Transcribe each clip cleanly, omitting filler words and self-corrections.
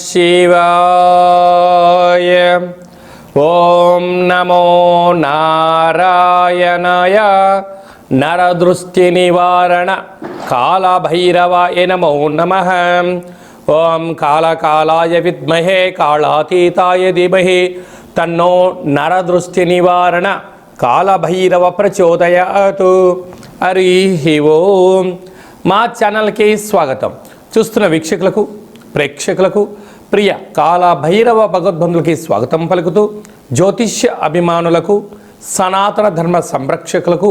శివాయ. ఓం నమో నారాయణాయ. నరదృష్టి నివారణ కాళభైరవాయ నమో నమః. ఓం కాళకాలాయ విద్మహే కాళాతీతాయ ధీమహి తన్నో నరదృష్టి నివారణ కాళభైరవ ప్రచోదయాతు. హరి ఓం. మా ఛానల్కి స్వాగతం. చూస్తున్న వీక్షకులకు, ప్రేక్షకులకు, ప్రియ కాళభైరవ భగవద్బంధులకి స్వాగతం పలుకుతూ, జ్యోతిష్య అభిమానులకు, సనాతన ధర్మ సంరక్షకులకు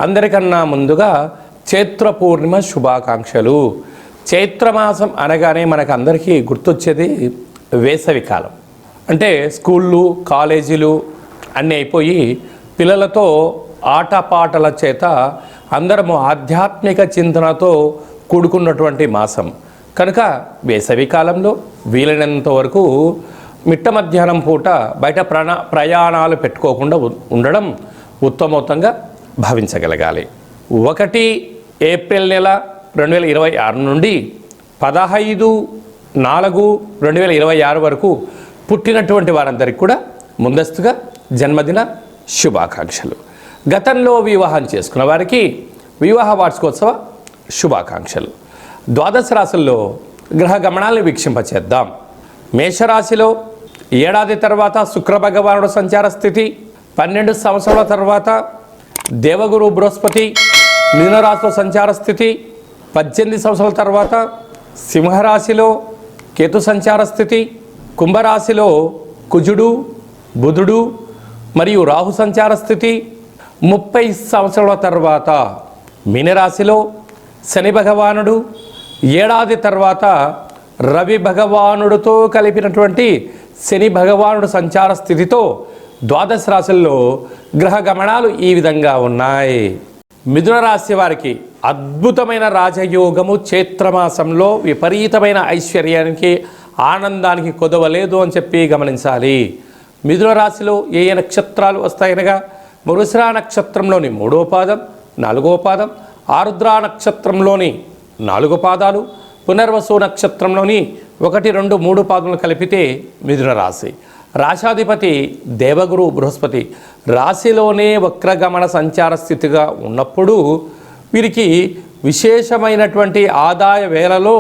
అందరికన్నా ముందుగా చైత్ర పూర్ణిమ శుభాకాంక్షలు. చైత్రమాసం అనగానే మనకు అందరికీ గుర్తొచ్చేది వేసవికాలం. అంటే స్కూళ్ళు, కాలేజీలు అన్నీ అయిపోయి పిల్లలతో ఆటపాటల చేత అందరము ఆధ్యాత్మిక చింతనతో కూడుకున్నటువంటి మాసం కనుక వేసవి కాలంలో వీలైనంత వరకు మిట్ట మధ్యాహ్నం పూట బయట ప్రయాణాలు పెట్టుకోకుండా ఉండడం ఉత్తమోత్తంగా భావించగలగాలి. 1 ఏప్రిల్ నెల 2026 నుండి 15/4/2026 వరకు పుట్టినటువంటి వారందరికీ కూడా ముందస్తుగా జన్మదిన శుభాకాంక్షలు. గతంలో వివాహం చేసుకున్న వారికి వివాహ వార్షికోత్సవ శుభాకాంక్షలు. ద్వాదశ రాశుల్లో గ్రహ గమనాలను వీక్షింపచేద్దాం. మేషరాశిలో ఏడాది తర్వాత శుక్ర భగవానుడు సంచార స్థితి, 12 సంవత్సరాల తర్వాత దేవగురు బృహస్పతి మిథునరాశిలో సంచార స్థితి, 18 సంవత్సరాల తర్వాత సింహరాశిలో కేతు సంచార స్థితి, కుంభరాశిలో కుజుడు, బుధుడు మరియు రాహు సంచార స్థితి, 30 సంవత్సరాల తర్వాత మీనరాశిలో శని భగవానుడు, ఏడాది తర్వాత రవి భగవానుడితో కలిపినటువంటి శని భగవానుడు సంచార స్థితితో ద్వాదశ రాశుల్లో గ్రహ గమనాలు ఈ విధంగా ఉన్నాయి. మిథున రాశి వారికి అద్భుతమైన రాజయోగము చైత్రమాసంలో విపరీతమైన ఐశ్వర్యానికి, ఆనందానికి కొదవలేదు అని చెప్పి గమనించాలి. మిథున రాశిలో ఏ నక్షత్రాలు వస్తాయనగా మృగశిర నక్షత్రంలోని 3వ పాదం, 4వ పాదం, ఆరుద్ర నక్షత్రంలోని 4 పాదాలు, పునర్వసు నక్షత్రంలోని 1, 2, 3 పాదములు కలిపితే మిథున రాశి. రాశాధిపతి దేవగురు బృహస్పతి రాశిలోనే వక్రగమన సంచార స్థితిగా ఉన్నప్పుడు వీరికి విశేషమైనటువంటి ఆదాయ వేళలో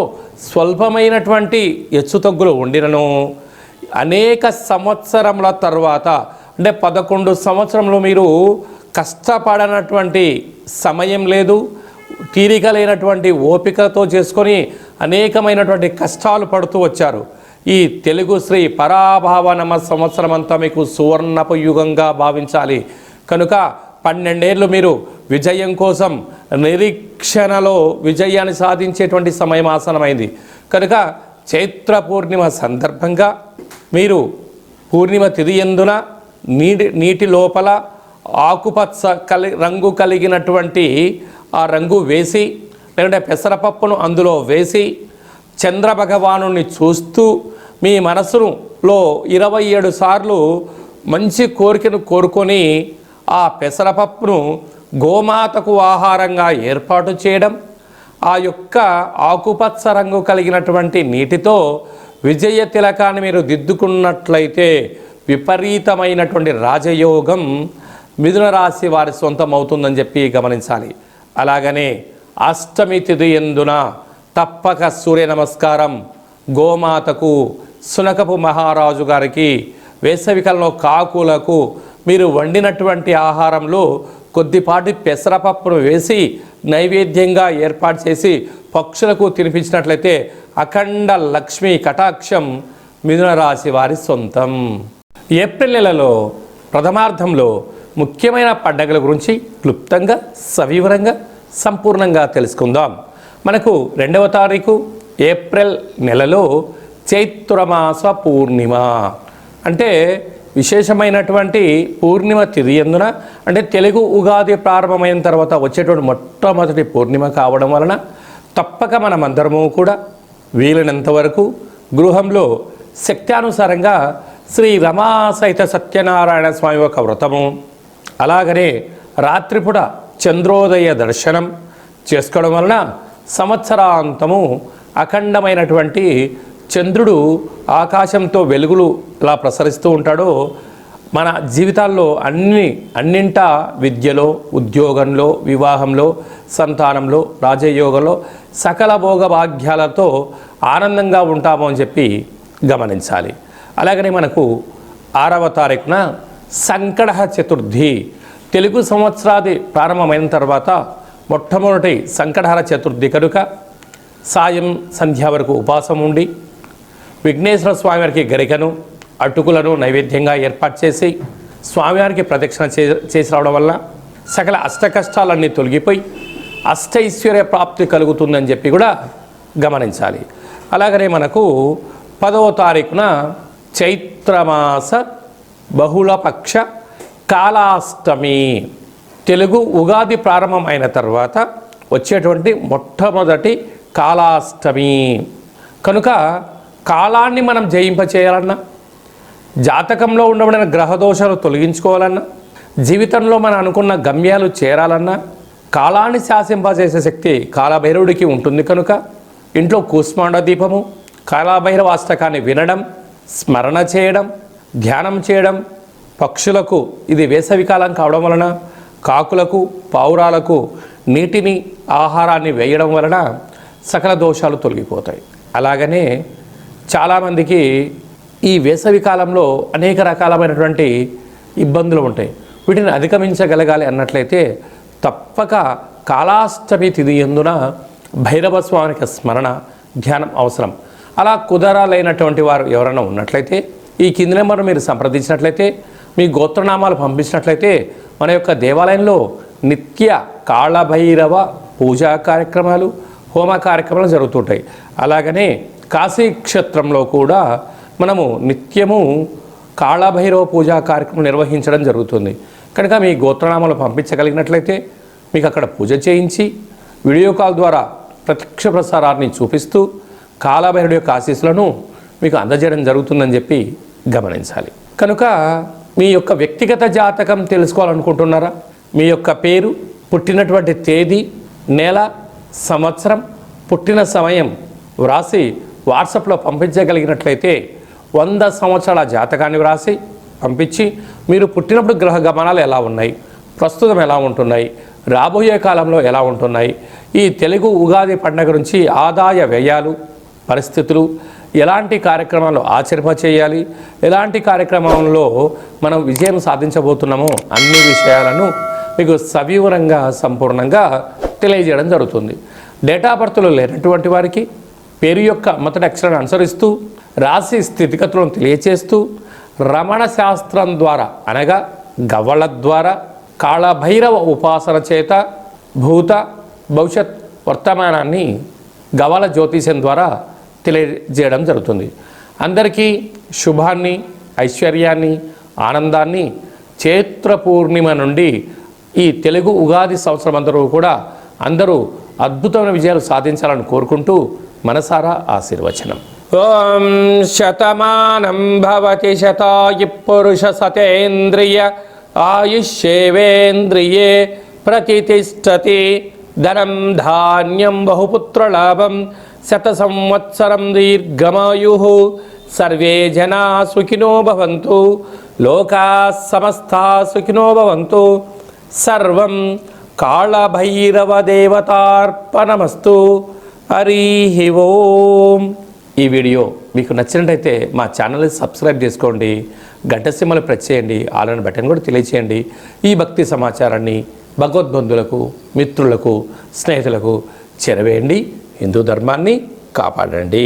స్వల్పమైనటువంటి హెచ్చుతగ్గులు ఉండినను అనేక సంవత్సరముల తర్వాత, అంటే 11 సంవత్సరంలో మీరు కష్టపడనటువంటి సమయం లేదు, తీరిక లేనటువంటి ఓపికతో చేసుకొని అనేకమైనటువంటి కష్టాలు పడుతూ వచ్చారు. ఈ తెలుగు శ్రీ పరాభావనమ సంవత్సరం అంతా మీకు సువర్ణపు యుగంగా భావించాలి. కనుక 12 ఏళ్ళు మీరు విజయం కోసం నిరీక్షణలో విజయాన్ని సాధించేటువంటి సమయం ఆసనమైంది. కనుక చైత్ర పూర్ణిమ సందర్భంగా మీరు పూర్ణిమ తిథి యందున నీటి లోపల ఆకుపచ్చ రంగు కలిగినటువంటి ఆ రంగు వేసి, లేదంటే పెసరపప్పును అందులో వేసి చంద్ర భగవానుని చూస్తూ మీ మనసులో 27 సార్లు మంచి కోరికను కోరుకొని ఆ పెసరపప్పును గోమాతకు ఆహారంగా ఏర్పాటు చేయడం, ఆ యొక్క ఆకుపచ్చ రంగు కలిగినటువంటి నీటితో విజయ తిలకాన్ని మీరు దిద్దుకున్నట్లయితే విపరీతమైనటువంటి రాజయోగం మిథున రాశి వారి సొంతం అవుతుందని చెప్పి గమనించాలి. అలాగనే అష్టమి తిథి యందున తప్పక సూర్య నమస్కారం, గోమాతకు, సునకపు మహారాజు గారికి, వేసవికాలంలో కాకులకు మీరు వండినటువంటి ఆహారంలో కొద్దిపాటి పెసరపప్పును వేసి నైవేద్యంగా ఏర్పాటు చేసి పక్షులకు తినిపించినట్లయితే అఖండ లక్ష్మీ కటాక్షం మిథున రాశి వారి సొంతం. ఏప్రిల్ నెలలో ప్రథమార్థంలో ముఖ్యమైన పండుగల గురించి క్లుప్తంగా, సవివరంగా, సంపూర్ణంగా తెలుసుకుందాం. మనకు 2వ తారీఖు ఏప్రిల్ నెలలో చైత్రమాస పూర్ణిమ, అంటే విశేషమైనటువంటి పూర్ణిమ తిథి యందున, అంటే తెలుగు ఉగాది ప్రారంభమైన తర్వాత వచ్చేటువంటి మొట్టమొదటి పూర్ణిమ కావడం వలన తప్పక మనమందరము కూడా వీలైనంత వరకు గృహంలో శక్త్యానుసారంగా శ్రీ రమా సహిత సత్యనారాయణ స్వామి యొక్క వ్రతము, అలాగనే రాత్రిపూట చంద్రోదయ దర్శనం చేసుకోవడం వలన సంవత్సరాంతము అఖండమైనటువంటి చంద్రుడు ఆకాశంతో వెలుగులు ఎలా ప్రసరిస్తూ ఉంటాడో మన జీవితాల్లో అన్నింటా విద్యలో, ఉద్యోగంలో, వివాహంలో, సంతానంలో, రాజయోగంలో సకల భోగ భాగ్యాలతో ఆనందంగా ఉంటాము అని చెప్పి గమనించాలి. అలాగనే మనకు 6వ తారీఖున సంకట చతుర్థి, తెలుగు సంవత్సరాది ప్రారంభమైన తర్వాత మొట్టమొదటి సంకటహర చతుర్థి కనుక సాయం సంధ్య వరకు ఉపవాసం ఉండి విఘ్నేశ్వర స్వామివారికి గరికను, అటుకులను నైవేద్యంగా ఏర్పాటు చేసి స్వామివారికి ప్రదక్షిణ చేసి రావడం వల్ల సకల అష్ట కష్టాలన్నీ తొలగిపోయి అష్టైశ్వర్య ప్రాప్తి కలుగుతుందని చెప్పి కూడా గమనించాలి. అలాగనే మనకు 10వ తారీఖున చైత్రమాస బహుళపక్ష కాళాష్టమి, తెలుగు ఉగాది ప్రారంభం అయిన తర్వాత వచ్చేటువంటి మొట్టమొదటి కాళాష్టమి కనుక కాలాన్ని మనం జయింపచేయాలన్నా, జాతకంలో ఉండబడిన గ్రహదోషాలు తొలగించుకోవాలన్నా, జీవితంలో మనం అనుకున్న గమ్యాలు చేరాలన్నా కాలాన్ని శాసింపజేసే శక్తి కాలభైరవుడికి ఉంటుంది కనుక ఇంట్లో కూష్మాండ దీపము, కాలభైరవ అష్టకాన్ని వినడం, స్మరణ చేయడం, ధ్యానం చేయడం, పక్షులకు ఇది వేసవికాలం కావడం వలన కాకులకు, పావురాలకు నీటిని, ఆహారాన్ని వేయడం వలన సకల దోషాలు తొలగిపోతాయి. అలాగనే చాలామందికి ఈ వేసవి కాలంలో అనేక రకాలమైనటువంటి ఇబ్బందులు ఉంటాయి. వీటిని అధిగమించగలగాలి అన్నట్లయితే తప్పక కాళాష్టమి తిథి యందున భైరవ స్వామికి స్మరణ, ధ్యానం అవసరం. అలా కుదరాలైనటువంటి వారు ఎవరైనా ఉన్నట్లయితే ఈ కింది నెంబర్ మీరు సంప్రదించినట్లయితే, మీ గోత్రనామాలు పంపించినట్లయితే మన యొక్క దేవాలయంలో నిత్య కాళభైరవ పూజా కార్యక్రమాలు, హోమ కార్యక్రమాలు జరుగుతుంటాయి. అలాగనే కాశీ క్షేత్రంలో కూడా మనము నిత్యము కాళభైరవ పూజా కార్యక్రమం నిర్వహించడం జరుగుతుంది. కనుక మీ గోత్రనామాలు పంపించగలిగినట్లయితే మీకు అక్కడ పూజ చేయించి వీడియో కాల్ ద్వారా ప్రత్యక్ష ప్రసారాన్ని చూపిస్తూ కాళభైరవుడి యొక్క ఆశీస్సులను మీకు అందజేయడం జరుగుతుందని చెప్పి గమనించాలి. కనుక మీ యొక్క వ్యక్తిగత జాతకం తెలుసుకోవాలనుకుంటున్నారా? మీ యొక్క పేరు, పుట్టినటువంటి తేదీ, నెల, సంవత్సరం, పుట్టిన సమయం వ్రాసి వాట్సాప్లో పంపించగలిగినట్లయితే 100 సంవత్సరాల జాతకాన్ని వ్రాసి పంపించి మీరు పుట్టినప్పుడు గ్రహ గమనాలు ఎలా ఉన్నాయి, ప్రస్తుతం ఎలా ఉంటున్నాయి, రాబోయే కాలంలో ఎలా ఉంటున్నాయి, ఈ తెలుగు ఉగాది పండుగ నుంచి ఆదాయ వ్యయాలు, పరిస్థితులు, ఎలాంటి కార్యక్రమాలు ఆచరింపచేయాలి, ఎలాంటి కార్యక్రమంలో మనం విజయం సాధించబోతున్నామో అన్ని విషయాలను మీకు సవివరంగా సంపూర్ణంగా తెలియజేయడం జరుగుతుంది. డేటా బర్త్లో లేనటువంటి వారికి పేరు యొక్క మొదటి అక్షరాన్ని అనుసరిస్తూ రాశి స్థితిగతులను తెలియచేస్తూ రమణ శాస్త్రం ద్వారా అనగా గవ్వల ద్వారా కాళభైరవ ఉపాసన చేత భూత భవిష్యత్ వర్తమానాన్ని గవ్వల జ్యోతిష్యం ద్వారా తెలియజేయడం జరుగుతుంది. అందరికీ శుభాన్ని, ఐశ్వర్యాన్ని, ఆనందాన్ని చైత్ర పూర్ణిమ నుండి ఈ తెలుగు ఉగాది సంవత్సరం అందరూ అద్భుతమైన విజయాలు సాధించాలని కోరుకుంటూ మనసారా ఆశీర్వచనం. ఓం శతమానం భవతి శతాయు పురుష సతేంద్రియ ఆయుష్యేవేంద్రియే ప్రతిష్టతి. ధనం ధాన్యం బహుపుత్రలాభం శత సంవత్సరం దీర్ఘమాయు. సర్వే జనా సుఖినో భవంతు. లోకా సమస్తా సుఖినో భవంతు. సర్వం కాళభైరవ దేవతార్పణమస్తు. హరి ఓం. ఈ వీడియో మీకు నచ్చినట్టయితే మా ఛానల్ని సబ్స్క్రైబ్ చేసుకోండి, గంట సింబల్ ప్రెస్ చేయండి, ఆల్ బటన్ కూడా తెలియచేయండి. ఈ భక్తి సమాచారాన్ని భగవద్బంధులకు, మిత్రులకు, స్నేహితులకు చేరవేయండి. హిందూ ధర్మాన్ని కాపాడండి.